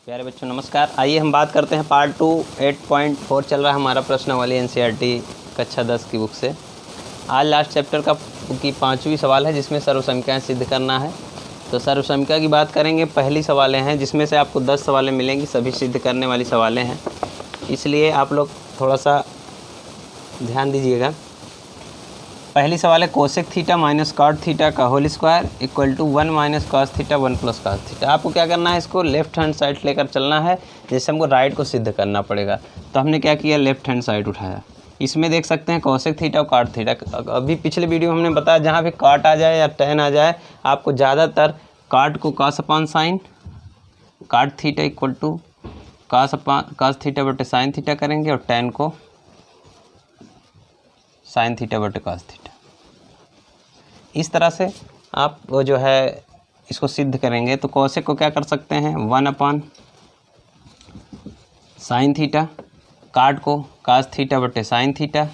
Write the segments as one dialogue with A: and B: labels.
A: प्यारे बच्चों नमस्कार। आइए हम बात करते हैं पार्ट 2 8.4 चल रहा है हमारा प्रश्नावली एनसीईआरटी कक्षा 10 की बुक से। आज लास्ट चैप्टर की 5वीं सवाल है जिसमें सर्वसमीकरण सिद्ध करना है। तो सर्वसमीकरण की बात करेंगे। पहली सवालें हैं जिसमें से आपको 10 सवालें मिलेंगी, सभी सिद्ध करने वाली सवालें हैं, इसलिए आप लोग थोड़ा सा ध्यान दीजिएगा। पहली सवाल है cosec theta minus cot theta का whole square equal to 1 minus cos theta 1 plus cos theta. आपको क्या करना है, इसको लेफ्ट हैंड साइड लेकर चलना है, जैसे हमको राइट को सिद्ध करना पड़ेगा। तो हमने क्या किया, लेफ्ट हैंड साइड उठाया। इसमें देख सकते हैं कोसेक थीटा और कॉट थीटा। अभी पिछले वीडियो में हमने बताया जहाँ भी कॉट आ जाए या टेन आ जाए, आपको ज़्यादातर कॉट को cos upon sine, cot theta equal to cos theta बटे साइन थीटा करेंगे और टेन को साइन थीटा बटे कॉस थीटा। इस तरह से आप वो जो है इसको सिद्ध करेंगे। तो कोसेक को क्या कर सकते हैं, 1 अपॉन साइन थीटा, काट को कास थीटा बटे साइन थीटा।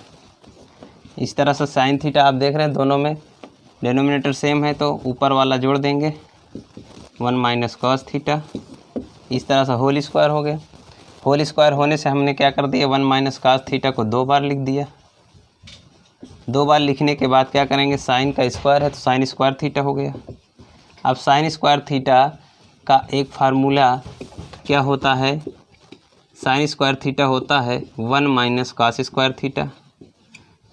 A: इस तरह से साइन थीटा आप देख रहे हैं दोनों में डिनोमिनेटर सेम है तो ऊपर वाला जोड़ देंगे 1 माइनस कॉस थीटा। इस तरह से होल स्क्वायर हो गया। होल स्क्वायर होने से हमने क्या कर दिया, 1 माइनस कॉस थीटा को 2 बार लिख दिया। 2 बार लिखने के बाद क्या करेंगे, साइन का स्क्वायर है तो साइन स्क्वायर थीटा हो गया। अब साइन स्क्वायर थीटा का एक फार्मूला क्या होता है, साइन स्क्वायर थीटा होता है 1 माइनस कॉस स्क्वायर थीटा।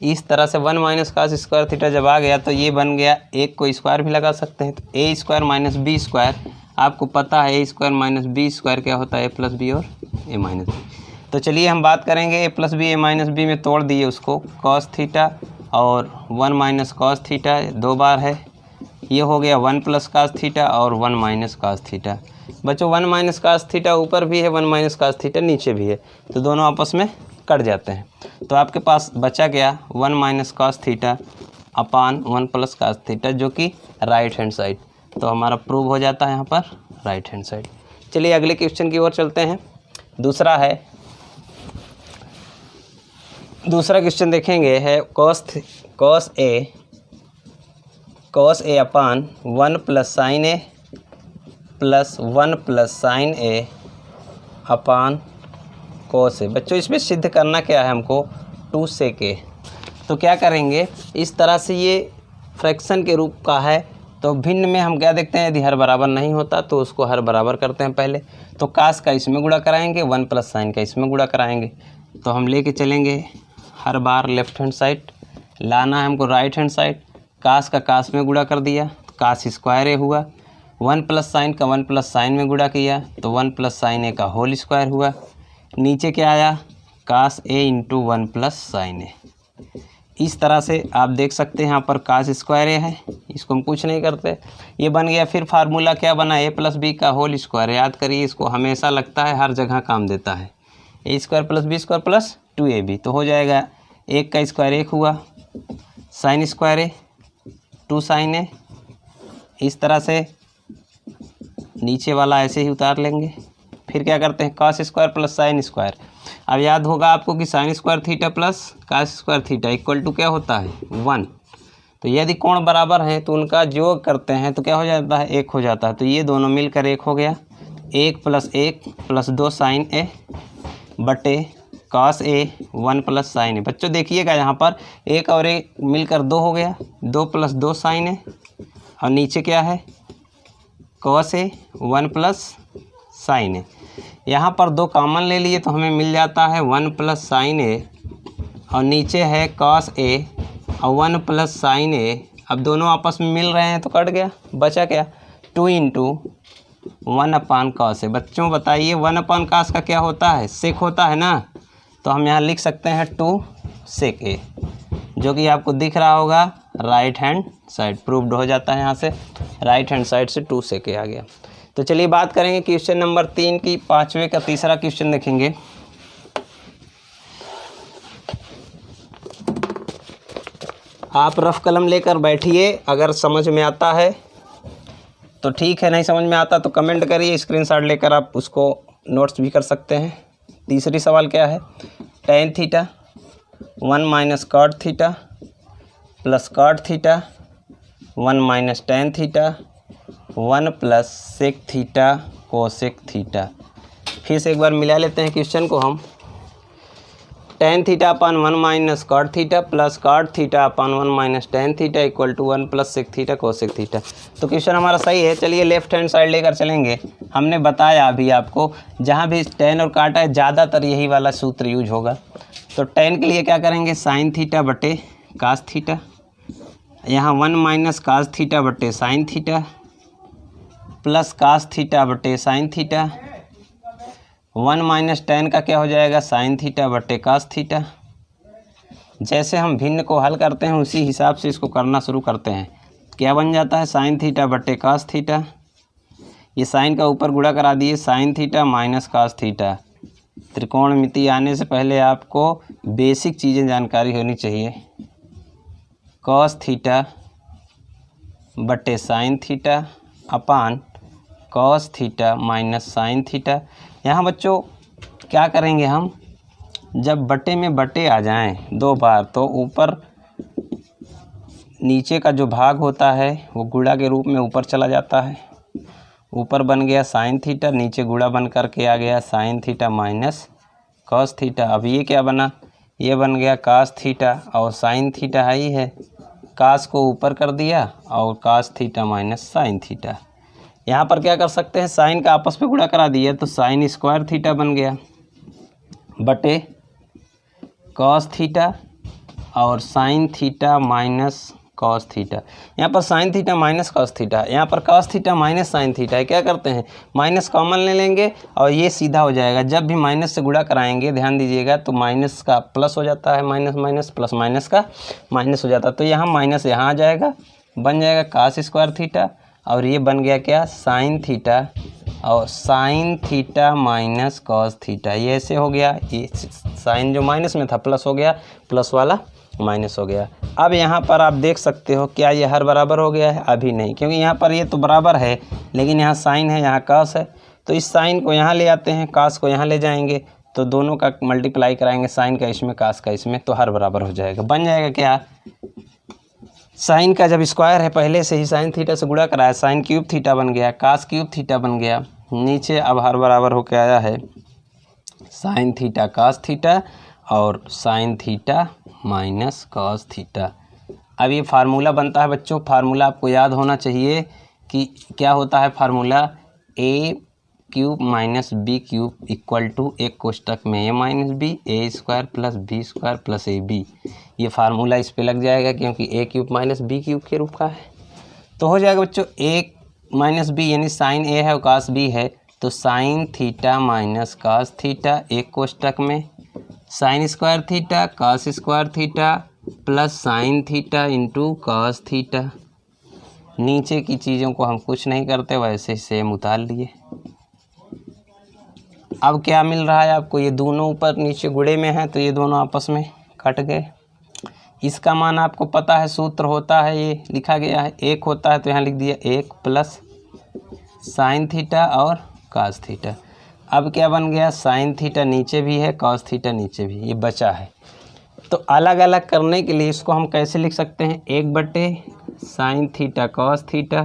A: इस तरह से 1 माइनस कॉस स्क्वायर थीटा जब आ गया तो ये बन गया, एक को स्क्वायर भी लगा सकते हैं तो ए स्क्वायर माइनस बी स्क्वायर। आपको पता है A square minus B square क्या होता है, ए प्लस बी और ए माइनस बी। तो चलिए हम बात करेंगे ए प्लस बी ए माइनस बी में तोड़ दिए उसको, कॉस थीटा और 1 माइनस कॉस थीटा 2 बार है, ये हो गया 1 प्लस कॉस थीटा और 1 माइनस कॉस थीटा। बच्चों 1 माइनस कॉस थीटा ऊपर भी है, 1 माइनस कॉस थीटा नीचे भी है, तो दोनों आपस में कट जाते हैं। तो आपके पास बचा गया 1 minus cos theta upon 1 plus cos theta, जो कि राइट हैंड साइड। तो हमारा प्रूव हो जाता है यहाँ पर राइट हैंड साइड। चलिए अगले क्वेश्चन की ओर चलते हैं। दूसरा क्वेश्चन देखेंगे है cos A upon 1 plus sine A plus 1 plus sine A upon cos A. बच्चों इसमें सिद्ध करना क्या है हमको, 2 सेक ए। तो क्या करेंगे, इस तरह से ये फ्रैक्शन के रूप का है तो भिन्न में हम क्या देखते हैं, यदि हर बराबर नहीं होता तो उसको हर बराबर करते हैं पहले। तो कास का इसमें गुणा कराएंगे, 1 प्लस साइन का इसमें गुणा कराएंगे। तो हम लेके चलेंगे हर बार लेफ्ट हैंड साइड, लाना है हमको राइट हैंड साइड। कास का कास में गुणा कर दिया तो कास स्क्वायर ए हुआ, 1 प्लस साइन का 1 प्लस साइन में गुणा किया तो 1 प्लस साइन ए का होल स्क्वायर हुआ। नीचे क्या आया, कास ए इंटू 1 प्लस साइन ए। इस तरह से आप देख सकते हैं यहाँ पर कास स्क्वायर ए है, इसको हम कुछ नहीं करते, ये बन गया। फिर फार्मूला क्या बना, ए प्लस बी का होल स्क्वायर। याद करिए, इसको हमेशा लगता है, हर जगह काम देता है। A square plus B square plus 2ab तो हो जाएगा, 1 का स्क्वायर 1 हुआ, sine square A 2 sine A. इस तरह से नीचे वाला ऐसे ही उतार लेंगे। फिर क्या करते हैं, cos square plus sine square. अब याद होगा आपको कि sine square theta plus cos square theta equal to क्या होता है, 1। तो यदि कोण बराबर हैं तो उनका योग करते हैं तो क्या हो जाता है, 1 हो जाता है। तो ये दोनों मिलकर 1 हो गया, 1 प्लस 2 साइन ए बटे कॉस ए 1 प्लस साइन ए। बच्चों देखिएगा यहाँ पर 1 और 1 मिलकर 2 हो गया, 2 प्लस 2 साइन ए और नीचे क्या है, कॉस ए 1 प्लस साइन ए। यहाँ पर 2 कॉमन ले लिए तो हमें मिल जाता है 1 प्लस साइन ए और नीचे है कॉस ए और 1 प्लस साइन ए। अब दोनों आपस में मिल रहे हैं तो कट गया, बचा क्या, 2 इंटू 1 अपान कॉस ए। बच्चों बताइए 1 अपान कॉस का क्या होता है, सेक होता है ना। तो हम यहाँ लिख सकते हैं 2 सेक ए, जो कि आपको दिख रहा होगा राइट हैंड साइड। प्रूव्ड हो जाता है, यहाँ से राइट हैंड साइड से 2 सेक ए आ गया। तो चलिए बात करेंगे क्वेश्चन नंबर 3 की, 5वें का तीसरा क्वेश्चन देखेंगे। आप रफ कलम लेकर बैठिए, अगर समझ में आता है तो ठीक है, नहीं समझ में आता तो कमेंट करिए, स्क्रीनशॉट लेकर आप उसको नोट्स भी कर सकते हैं। तीसरी सवाल क्या है, tan theta 1 minus cot theta plus cot theta 1 minus tan theta 1 plus sec theta cosec theta. फिर से एक बार मिला लेते हैं क्वेश्चन को हम। tan theta upon 1 minus cot theta plus cot theta upon 1 minus tan theta equal to 1 plus sec theta cosec theta. तो question हमारा सही है। चलिए लेफ्ट हैंड साइड लेकर चलेंगे। हमने बताया अभी आपको जहाँ भी tan और काटा है ज़्यादातर यही वाला सूत्र यूज होगा। तो tan के लिए क्या करेंगे, साइन थीटा बटे कास थीटा, यहाँ 1 माइनस कास थीटा बटे sine theta plus cos theta बटे साइन थीटा, 1 माइनस tan का क्या हो जाएगा, साइन थीटा बटे कास थीटा। जैसे हम भिन्न को हल करते हैं उसी हिसाब से इसको करना शुरू करते हैं। क्या बन जाता है, साइन थीटा बटे कास थीटा, ये साइन का ऊपर गुणा करा दिए, sine theta minus cos theta. त्रिकोणमिति आने से पहले आपको बेसिक चीज़ें जानकारी होनी चाहिए। कॉस थीटा बटे sine theta upon cos theta minus sine theta. यहाँ बच्चों क्या करेंगे हम, जब बटे में बटे आ जाएं 2 बार तो ऊपर नीचे का जो भाग होता है वो गुणा के रूप में ऊपर चला जाता है। ऊपर बन गया साइन थीटा, नीचे गुणा बन करके आ गया sine theta minus cos theta. अब ये क्या बना, ये बन गया कास थीटा और साइन थीटा है ही है, कास को ऊपर कर दिया और cos theta minus sine theta. यहाँ पर क्या कर सकते हैं, साइन का आपस में गुणा करा दिया तो साइन स्क्वायर थीटा बन गया बटे कॉस थीटा और sine theta minus cos theta. यहाँ पर sign theta minus cos theta, यहाँ पर cos theta minus sine theta है। क्या करते हैं, माइनस कॉमन ले लेंगे और ये सीधा हो जाएगा। जब भी माइनस से गुणा कराएंगे ध्यान दीजिएगा तो माइनस का प्लस हो जाता है, माइनस माइनस प्लस माइनस का माइनस हो जाता है। तो यहाँ माइनस यहाँ आ जाएगा, बन जाएगा कास स्क्वायर थीटा और ये बन गया क्या, साइन थीटा और sine theta minus cos theta. ये ऐसे हो गया, ये साइन जो माइनस में था प्लस हो गया, प्लस वाला माइनस हो गया। अब यहाँ पर आप देख सकते हो क्या ये हर बराबर हो गया है, अभी नहीं, क्योंकि यहाँ पर ये तो बराबर है लेकिन यहाँ साइन है यहाँ कास है। तो इस साइन को यहाँ ले आते हैं, कास को यहाँ ले जाएंगे तो दोनों का मल्टीप्लाई कराएंगे, साइन का इसमें कास का इसमें, तो हर बराबर हो जाएगा। बन जाएगा क्या, साइन का जब स्क्वायर है पहले से ही साइन थीटा से गुणा कराया, साइन क्यूब थीटा बन गया, कास क्यूब थीटा बन गया। नीचे अब हर बराबर होकर आया है साइन थीटा कास थीटा और sine theta minus cos theta. अब ये फार्मूला बनता है बच्चों, फार्मूला आपको याद होना चाहिए कि क्या होता है formula, A cube minus B cube equal to एक कोष्टक में A minus B, A square plus B square plus A B. ये फार्मूला इस पे लग जाएगा क्योंकि A cube minus B cube के रूप का है। तो हो जाएगा बच्चों ए माइनस बी यानी साइन ए है और कास बी है, तो sine theta minus cos theta एक कोष्टक में साइन स्क्वायर थीटा कास square theta plus sine theta into cos theta. नीचे की चीज़ों को हम कुछ नहीं करते, वैसे सेम उतार लिए। अब क्या मिल रहा है आपको, ये दोनों ऊपर नीचे गुणे में हैं तो ये दोनों आपस में कट गए। इसका मान आपको पता है, सूत्र होता है ये लिखा गया है, 1 होता है तो यहाँ लिख दिया 1 प्लस साइन थीटा और कास थीटा। अब क्या बन गया, साइन थीटा नीचे भी है कॉस थीटा नीचे भी, ये बचा है। तो अलग अलग करने के लिए इसको हम कैसे लिख सकते हैं, 1 बटे साइन थीटा कॉस थीटा,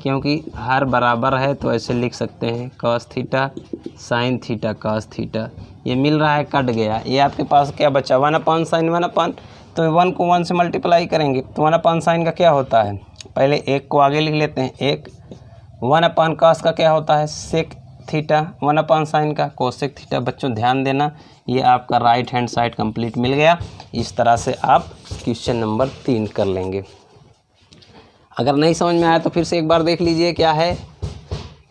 A: क्योंकि हर बराबर है तो ऐसे लिख सकते हैं cos theta sine theta cos theta. ये मिल रहा है, कट गया। ये आपके पास क्या बचा, 1 अपान साइन 1 अपान, तो 1 को 1 से मल्टीप्लाई करेंगे तो 1 अपान साइन का क्या होता है, पहले 1 को आगे लिख लेते हैं, 1 1 अपान कॉस का क्या होता है सेक थीटा, 1 अपान साइन का कोसेक थीटा। बच्चों ध्यान देना, ये आपका राइट हैंड साइड कंप्लीट मिल गया। इस तरह से आप क्वेश्चन नंबर 3 कर लेंगे। अगर नहीं समझ में आया तो फिर से एक बार देख लीजिए क्या है।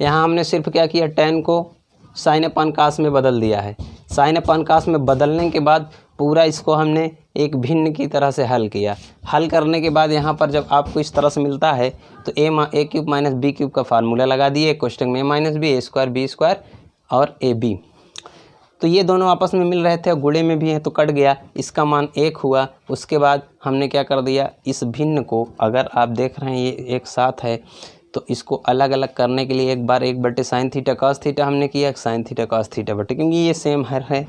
A: यहाँ हमने सिर्फ क्या किया, tan को साइन अपान कास में बदल दिया है। साइन अपान कास में बदलने के बाद पूरा इसको हमने एक भिन्न की तरह से हल किया। हल करने के बाद यहाँ पर जब आपको इस तरह से मिलता है तो ए क्यूब माइनस बी क्यूब का फार्मूला लगा दिए, क्वेश्चन में A minus B, A square B square और ए बी। तो ये दोनों आपस में मिल रहे थे और गुणे में भी है तो कट गया, इसका मान 1 हुआ। उसके बाद हमने क्या कर दिया, इस भिन्न को अगर आप देख रहे हैं ये एक साथ है तो इसको अलग अलग करने के लिए एक बार 1 बटे साइन थीटा कॉस थीटा हमने किया, साइन थीटा कॉस थीटा बटे, क्योंकि ये सेम है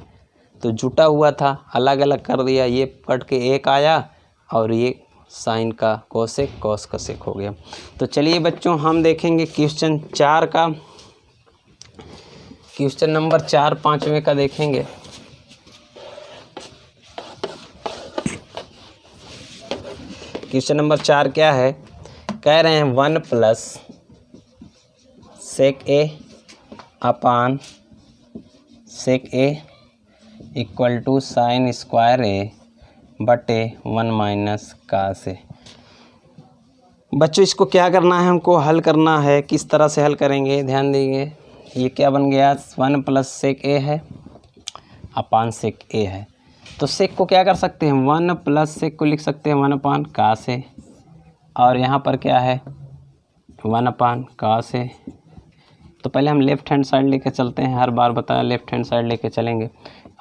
A: तो जुटा हुआ था, अलग अलग कर दिया, ये कट के 1 आया और ये साइन का कोसेक कॉस का सेक हो गया। तो चलिए बच्चों हम देखेंगे क्वेश्चन 4 का। क्वेश्चन नंबर 4 5वें का देखेंगे। क्वेश्चन नंबर 4 क्या है, कह रहे हैं 1 plus sec A upon sec A equal to sine square A बटे 1 माइनस कास ए। बच्चों इसको क्या करना है, हमको हल करना है। किस तरह से हल करेंगे, ध्यान देंगे। ये क्या बन गया, 1 प्लस सेक ए है अपान सेक ए है। तो सेक को क्या कर सकते हैं, 1 प्लस सेक को लिख सकते हैं 1 अपान कास ए, और यहाँ पर क्या है 1 अपान कास ए। तो पहले हम लेफ़्ट हैंड साइड लेके चलते हैं, हर बार बताया लेफ़्ट हैंड साइड लेके चलेंगे।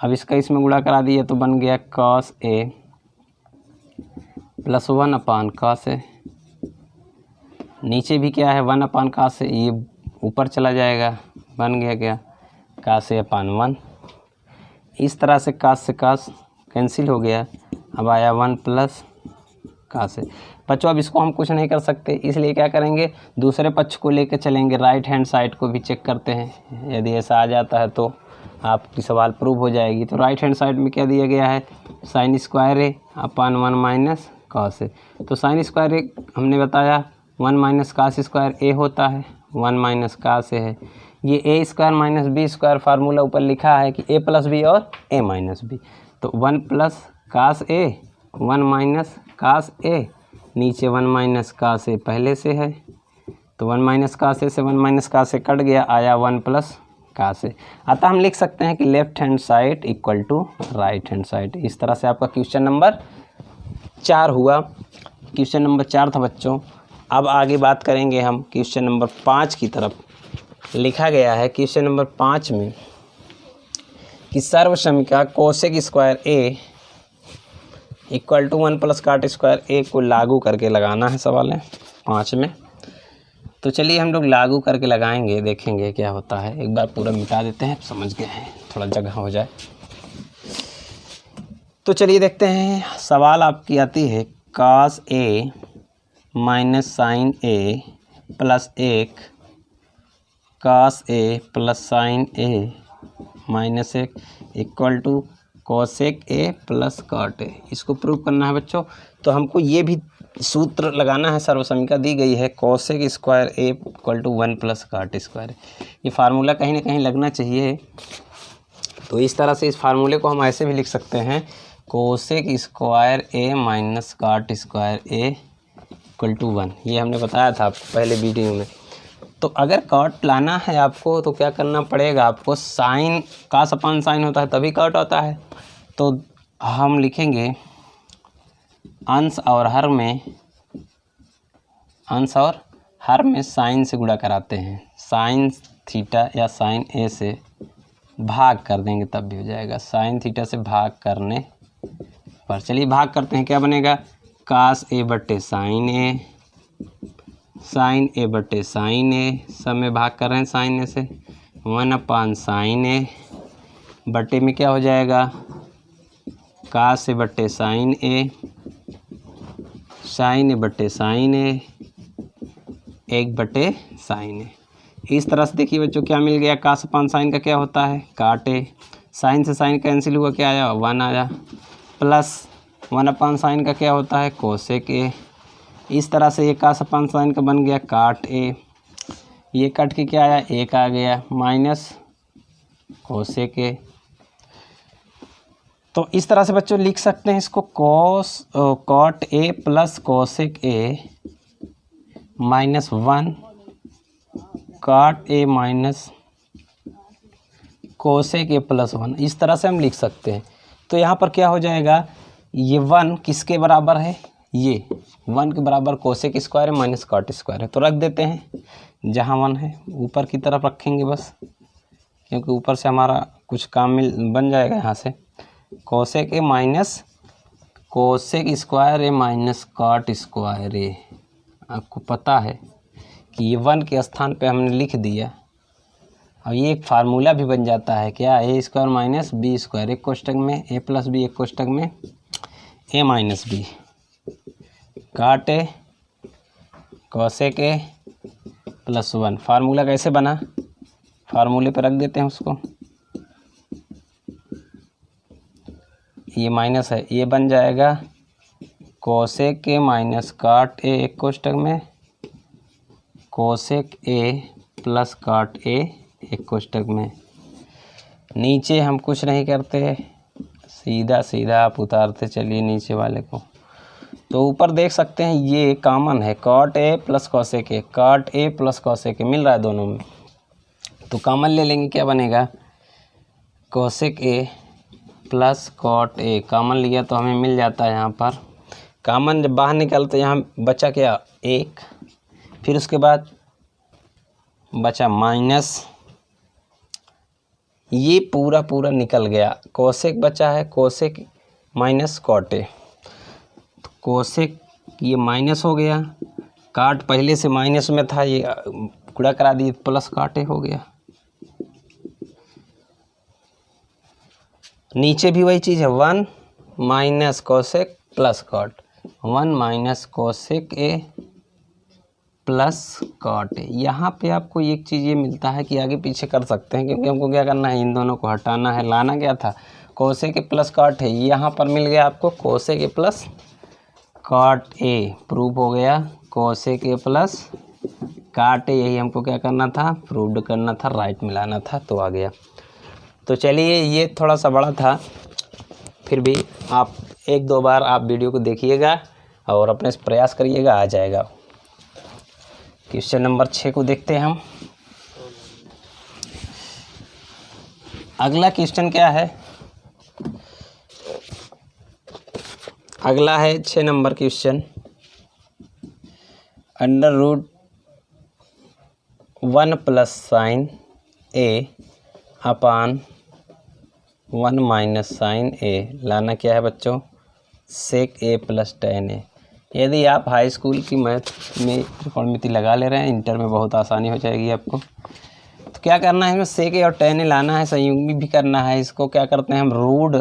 A: अब इसका इसमें गुणा करा दिया तो बन गया कॉस ए प्लस 1 अपान कास ए। नीचे भी क्या है 1 अपान कास ए, ये ऊपर चला जाएगा, बन गया क्या कास ए अपान 1। इस तरह से कास से कास कैंसिल हो गया, अब आया 1 प्लस कास ए। बच्चों अब इसको हम कुछ नहीं कर सकते, इसलिए क्या करेंगे, दूसरे पक्ष को लेकर चलेंगे, राइट हैंड साइड को भी चेक करते हैं। यदि ऐसा आ जाता है तो आपकी सवाल प्रूव हो जाएगी। तो राइट हैंड साइड में क्या दिया गया है, साइन स्क्वायर ए अपान 1 माइनस कास ए। तो साइन स्क्वायर ए हमने बताया 1 माइनस कास स्क्वायर ए होता है, 1 माइनस कास ए है। ये A square minus B square formula ऊपर लिखा है कि ए प्लस बी और ए माइनस बी। तो 1 प्लस कास ए 1 माइनस कास ए, नीचे 1 माइनस कास ए पहले से है, तो 1 माइनस कास ए से 1 माइनस कास ए कट गया, आया 1 प्लस कास ए। अतः हम लिख सकते हैं कि left hand side equal to right hand side. इस तरह से आपका क्वेश्चन नंबर 4 हुआ। क्वेश्चन नंबर 4 था बच्चों। अब आगे बात करेंगे हम क्वेश्चन नंबर 5 की तरफ। लिखा गया है क्वेश्चन नंबर 5 में कि सर्वसमीका cosec square A equal to 1 plus cot square A को लागू करके लगाना है, सवाल है 5 में। तो चलिए हम लोग लागू करके लगाएंगे, देखेंगे क्या होता है। एक बार पूरा मिटा देते हैं, समझ गए हैं, थोड़ा जगह हो जाए। तो चलिए देखते हैं, सवाल आपकी आती है cos A minus sine A plus 1 cos A plus sine A minus 1 equal to cosec A plus cot A. इसको प्रूव करना है बच्चों। तो हमको ये भी सूत्र लगाना है, सर्वसमीका दी गई है cosec square A equal to 1 plus cot square. ये फार्मूला कहीं ना कहीं लगना चाहिए। तो इस तरह से इस फार्मूले को हम ऐसे भी लिख सकते हैं, cosec square A minus cot square A equal to 1। ये हमने बताया था पहले वीडियो में। तो अगर कॉट लाना है आपको तो क्या करना पड़ेगा आपको, साइन कास अपान साइन होता है तभी कॉट होता है। तो हम लिखेंगे अंश और हर में साइन से गुणा कराते हैं, साइन थीटा या साइन ए से भाग कर देंगे तब भी हो जाएगा, साइन थीटा से भाग करने पर। चलिए भाग करते हैं, क्या बनेगा, कास ए बटे साइन ए, साइन ए बटे साइन ए, सब में भाग कर रहे हैं साइन ए से, 1 अपान साइन ए बटे में क्या हो जाएगा, कास ए बटे साइन ए, साइन ए बटे साइन ए, 1 बटे साइन ए। इस तरह से देखिए बच्चों क्या मिल गया, कास अपान साइन का क्या होता है काट ए, साइन से साइन कैंसिल हुआ, क्या आया 1 आया, प्लस 1 अपान साइन का क्या होता है कोसेक ए। इस तरह से ये कास अपान साइन का बन गया काट ए, ये कट के क्या आया 1 आ गया, माइनस कोसेक ए। तो इस तरह से बच्चों लिख सकते हैं इसको, cot A plus cosec A minus 1 cot A minus cosec A plus 1। इस तरह से हम लिख सकते हैं। तो यहाँ पर क्या हो जाएगा, ये 1 किसके बराबर है, ये 1 के बराबर कोसेक स्क्वायर है माइनस कॉट स्क्वायर है। तो रख देते हैं जहाँ 1 है, ऊपर की तरफ रखेंगे बस, क्योंकि ऊपर से हमारा कुछ काम बन जाएगा। यहाँ से cosec A minus cosec square A minus cot square A. आपको पता है कि ये 1 के स्थान पे हमने लिख दिया। अब ये एक फार्मूला भी बन जाता है, क्या, ए स्क्वायर माइनस बी स्क्वायर, एक कोष्टक में ए प्लस बी, एक कोष्टक में ए माइनस बी, काट ए कोसेक ए प्लस 1। फार्मूला कैसे बना, फार्मूले पे रख देते हैं उसको। ये माइनस है, ये बन जाएगा कोसेक ए माइनस काट ए एक कोष्टक में, कोसेक ए प्लस काट ए एक कोष्टक में। नीचे हम कुछ नहीं करते, सीधा सीधा आप उतारते चलिए नीचे वाले को। तो ऊपर देख सकते हैं ये कॉमन है, cot A plus cosec A, cot A plus cosec A मिल रहा है दोनों में। तो कॉमन ले लेंगे, क्या बनेगा cosec A plus cot A. Common लिया तो हमें मिल जाता है यहाँ पर। कॉमन जब बाहर निकलते यहाँ बचा क्या एक, फिर उसके बाद बचा माइनस, ये पूरा पूरा निकल गया। कोसेक बचा है, कोसेक माइनस कॉट ए, तो कोसेक ये माइनस हो गया, काट पहले से माइनस में था, ये गुणा करा दिए प्लस काट ए हो गया। नीचे भी वही चीज़ है, 1 minus cosec plus cot, 1 minus cosec A plus cot A. यहाँ पे आपको एक चीज़ ये मिलता है कि आगे पीछे कर सकते हैं, क्योंकि हमको क्या करना है, इन दोनों को हटाना है। लाना क्या था, कोसेक ए प्लस कॉट है, यहाँ पर मिल गया आपको cosec A plus cot A, prove हो गया कोसेक ए प्लस काट ए। यही हमको क्या करना था, प्रूव्ड करना था, राइट मिलाना था, तो आ गया। तो चलिए ये थोड़ा सा बड़ा था, फिर भी आप एक दो बार आप वीडियो को देखिएगा और अपने से प्रयास करिएगा, आ जाएगा। क्वेश्चन नंबर 6 को देखते हैं हम। अगला क्वेश्चन क्या है, अगला है 6 number question. Under root 1 plus sine A upon 1 minus sine A. लाना क्या है बच्चों, सेक ए प्लस टेन ए। यदि आप हाई स्कूल की मैथ में त्रिकोणमिति लगा ले रहे हैं, इंटर में बहुत आसानी हो जाएगी आपको। तो क्या करना है, सेक ए और टेन ए लाना है, संयुग्मी भी करना है। इसको क्या करते हैं हम, रूट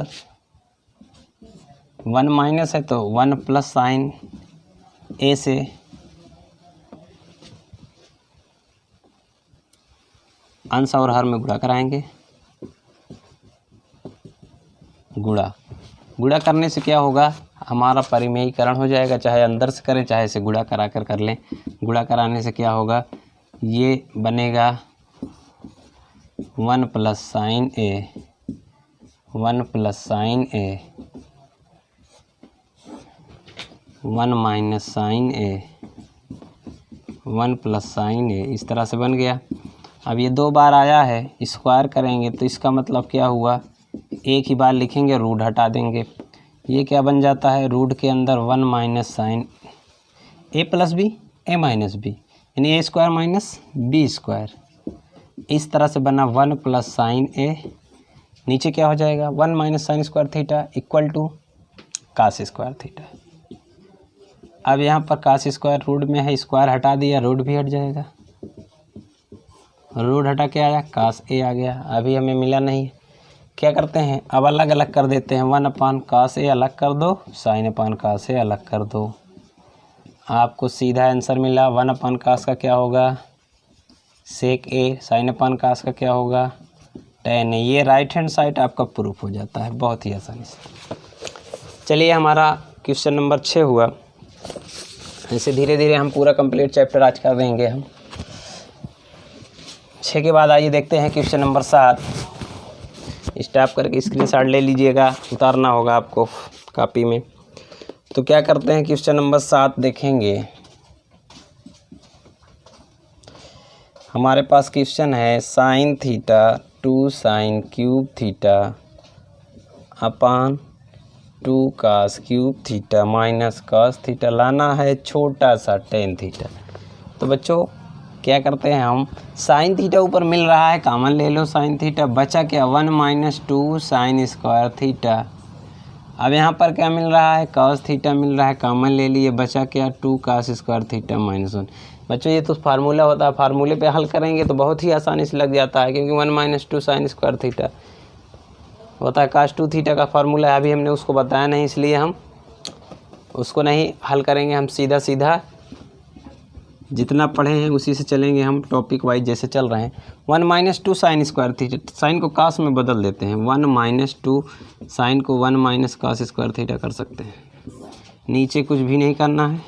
A: 1 माइनस है तो 1 प्लस साइन ए से अंश और हर में गुणा कराएंगे। गुणा करने से क्या होगा, हमारा परिमेयीकरण हो जाएगा, चाहे अंदर से करें चाहे से गुणा करा कर लें। गुणा कराने से क्या होगा, ये बनेगा 1 plus sine A, 1 plus sine A, 1 minus sine A, 1 plus sine A. इस तरह से बन गया। अब ये 2 बार आया है, स्क्वायर करेंगे तो इसका मतलब क्या हुआ, एक ही बार लिखेंगे, रूट हटा देंगे। ये क्या बन जाता है, रूट के अंदर 1 minus sine A plus B, A minus B, यानी ए स्क्वायर माइनस बी स्क्वायर। इस तरह से बना 1 प्लस साइन ए। नीचे क्या हो जाएगा, 1 minus sine square theta equal to cos square theta. अब यहाँ पर कास स्क्वायर रूट में है, स्क्वायर हटा दिया, रूट भी हट जाएगा। रूट हटा के आया, कास ए आ गया। अभी हमें मिला नहीं, क्या करते हैं, अब अलग अलग कर देते हैं। 1 अपान कास ए अलग कर दो, साइन अपान कास ए अलग कर दो। आपको सीधा आंसर मिला। 1 अपान कास का क्या होगा, सेक ए, साइन अपान कास का क्या होगा, टेन ए। ये राइट हैंड साइड आपका प्रूफ हो जाता है बहुत ही आसानी से। चलिए हमारा क्वेश्चन नंबर 6 हुआ। ऐसे धीरे धीरे हम पूरा कंप्लीट चैप्टर आज कर देंगे हम। 6 के बाद आइए देखते हैं क्वेश्चन नंबर 7। स्टॉप करके स्क्रीनशॉट ले लीजिएगा, उतारना होगा आपको कॉपी में। तो क्या करते हैं, क्वेश्चन नंबर 7 देखेंगे। हमारे पास क्वेश्चन है sine theta 2 sine cube theta upon 2 cos cube theta minus cos theta. लाना है छोटा सा टेन थीटा। तो बच्चों क्या करते हैं हम, साइन थीटा ऊपर मिल रहा है, कॉमन ले लो साइन थीटा। बचा क्या, 1 माइनस 2 साइन स्क्वायर थीटा। अब यहाँ पर क्या मिल रहा है, कॉस थीटा मिल रहा है, कॉमन ले लिए। बचा क्या, 2 कास स्क्वायर थीटा माइनस 1। बच्चों ये तो फार्मूला होता है, फार्मूले पे हल करेंगे तो बहुत ही आसानी से लग जाता है, क्योंकि 1 माइनस 2 साइन स्क्वायर थीटा होता है कास 2 थीटा का फार्मूला है। अभी हमने उसको बताया नहीं, इसलिए हम उसको नहीं हल करेंगे। हम सीधा सीधा जितना पढ़े हैं उसी से चलेंगे हम, टॉपिक वाइज जैसे चल रहे हैं। 1 minus 2 sine square theta, sine को कास में बदल देते हैं। 1 माइनस 2 साइन को 1 माइनस कास स्क्वायर थीटा कर सकते हैं। नीचे कुछ भी नहीं करना है,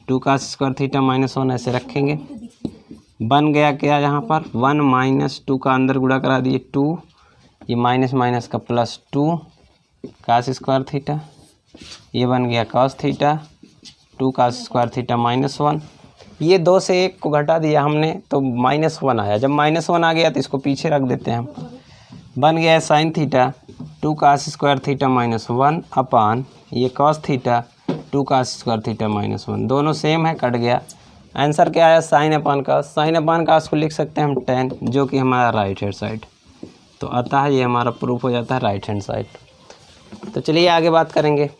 A: 2 कास स्क्वायर थीटा माइनस 1 ऐसे रखेंगे। बन गया क्या यहाँ पर, 1 माइनस 2 का अंदर गुणा करा दिए 2, ये माइनस माइनस का प्लस 2 कास स्क्वायर थीटा, ये बन गया cos theta, 2 cos square theta minus 1। ये 2 से 1 को घटा दिया हमने तो -1 आया। जब -1 आ गया तो इसको पीछे रख देते हैं हम। बन गया sine theta 2 cos square theta -1 upon ये cos theta 2 cos square theta -1। दोनों सेम है, कट गया। आंसर क्या आया, साइन अपान कास। साइन अपान कास को लिख सकते हैं हम 10, जो कि हमारा राइट हैंड साइड। तो अतः ये हमारा प्रूफ हो जाता है राइट हैंड साइड। तो चलिए आगे बात करेंगे।